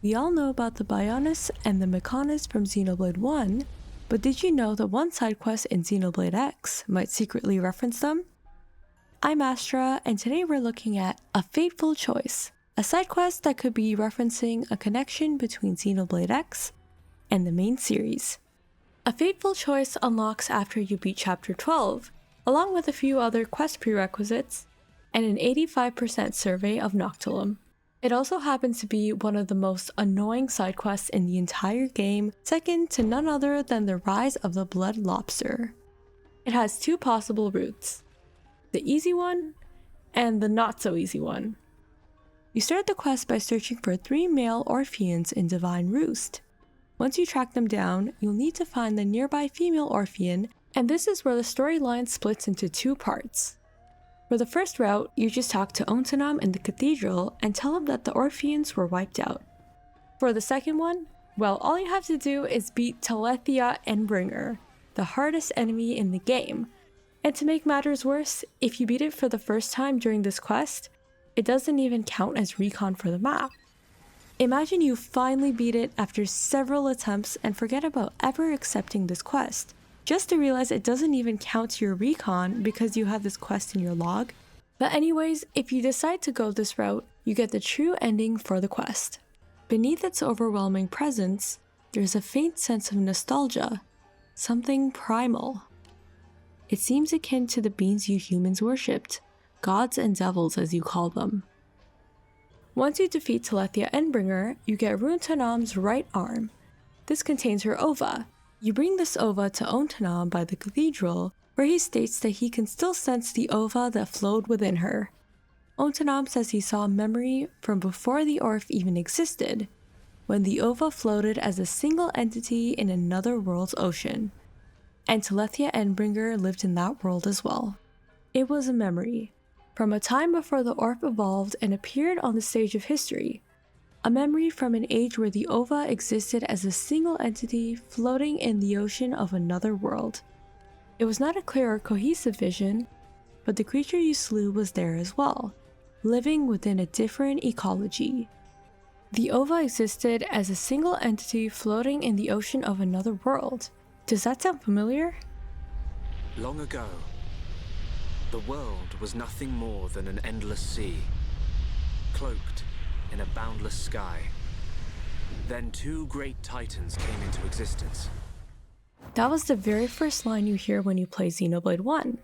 We all know about the Bionis and the Mechonis from Xenoblade 1, but did you know that one side quest in Xenoblade X might secretly reference them? I'm Astra, and today we're looking at A Fateful Choice, a side quest that could be referencing a connection between Xenoblade X and the main series. A Fateful Choice unlocks after you beat Chapter 12, along with a few other quest prerequisites, and an 85% survey of Noctilum. It also happens to be one of the most annoying side quests in the entire game, second to none other than the Rise of the Blood Lobster. It has two possible routes, the easy one and the not so easy one. You start the quest by searching for 3 male Orpheans in Divine Roost. Once you track them down, you'll need to find the nearby female Orphean, and this is where the storyline splits into 2 parts. For the first route, you just talk to Ontanam in the cathedral and tell him that the Orpheans were wiped out. For the second one, well, all you have to do is beat Telethia Endbringer, the hardest enemy in the game. And to make matters worse, if you beat it for the first time during this quest, it doesn't even count as recon for the map. Imagine you finally beat it after several attempts and forget about ever accepting this quest, just to realize it doesn't even count to your recon because you have this quest in your log. But anyways, if you decide to go this route, you get the true ending for the quest. Beneath its overwhelming presence, there's a faint sense of nostalgia, something primal. It seems akin to the beings you humans worshipped, gods and devils as you call them. Once you defeat Telethia Endbringer, you get Runtanam's right arm. This contains her ova. You bring this ova to Ontanam by the cathedral, where he states that he can still sense the ova that flowed within her. Ontanam says he saw a memory from before the Orph even existed, when the ova floated as a single entity in another world's ocean. And Telethia Endbringer lived in that world as well. It was a memory, from a time before the Orph evolved and appeared on the stage of history. A memory from an age where the ova existed as a single entity floating in the ocean of another world. It was not a clear or cohesive vision, but the creature you slew was there as well, living within a different ecology. The ova existed as a single entity floating in the ocean of another world. Does that sound familiar? Long ago, the world was nothing more than an endless sea, cloaked in a boundless sky. Then 2 great titans came into existence. That was the very first line you hear when you play Xenoblade 1.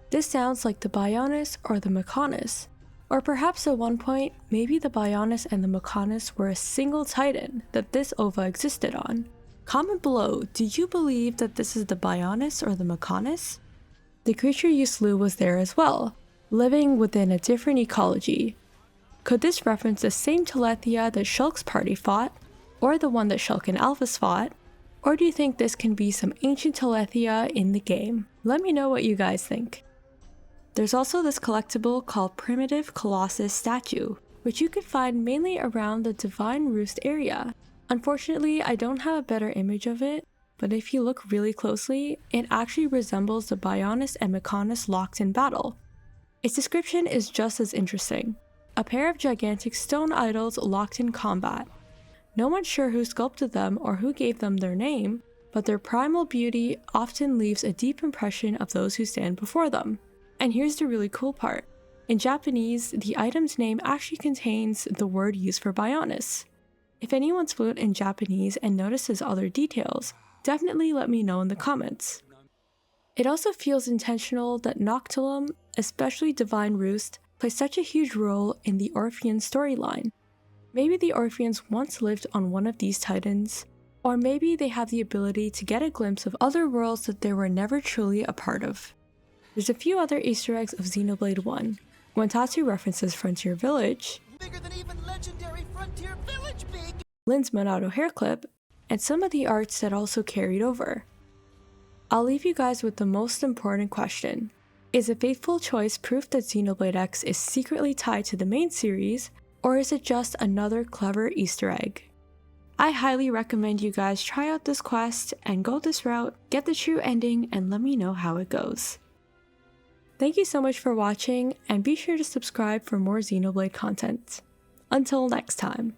This sounds like the Bionis or the Mechonis, or perhaps at one point, maybe the Bionis and the Mechonis were a single titan that this ova existed on. Comment below, do you believe that this is the Bionis or the Mechonis? The creature you slew was there as well, living within a different ecology. Could this reference the same Telethia that Shulk's party fought, or the one that Shulk and Alphys fought? Or do you think this can be some ancient Telethia in the game? Let me know what you guys think. There's also this collectible called Primitive Colossus Statue, which you can find mainly around the Divine Roost area. Unfortunately, I don't have a better image of it, but if you look really closely, it actually resembles the Bionis and Mechonis locked in battle. Its description is just as interesting. A pair of gigantic stone idols locked in combat. No one's sure who sculpted them or who gave them their name, but their primal beauty often leaves a deep impression of those who stand before them. And here's the really cool part. In Japanese, the item's name actually contains the word used for Bionis. If anyone's fluent in Japanese and notices other details, definitely let me know in the comments. It also feels intentional that Noctilum, especially Divine Roost, plays such a huge role in the Orphean storyline. Maybe the Orpheans once lived on one of these titans, or maybe they have the ability to get a glimpse of other worlds that they were never truly a part of. There's a few other Easter eggs of Xenoblade 1. When Tatsu references Frontier Village, bigger than even legendary Frontier Village big. Lynn's Monado hair clip, and some of the arts that also carried over. I'll leave you guys with the most important question. Is A Fateful Choice proof that Xenoblade X is secretly tied to the main series, or is it just another clever Easter egg? I highly recommend you guys try out this quest and go this route, get the true ending, and let me know how it goes. Thank you so much for watching, and be sure to subscribe for more Xenoblade content. Until next time.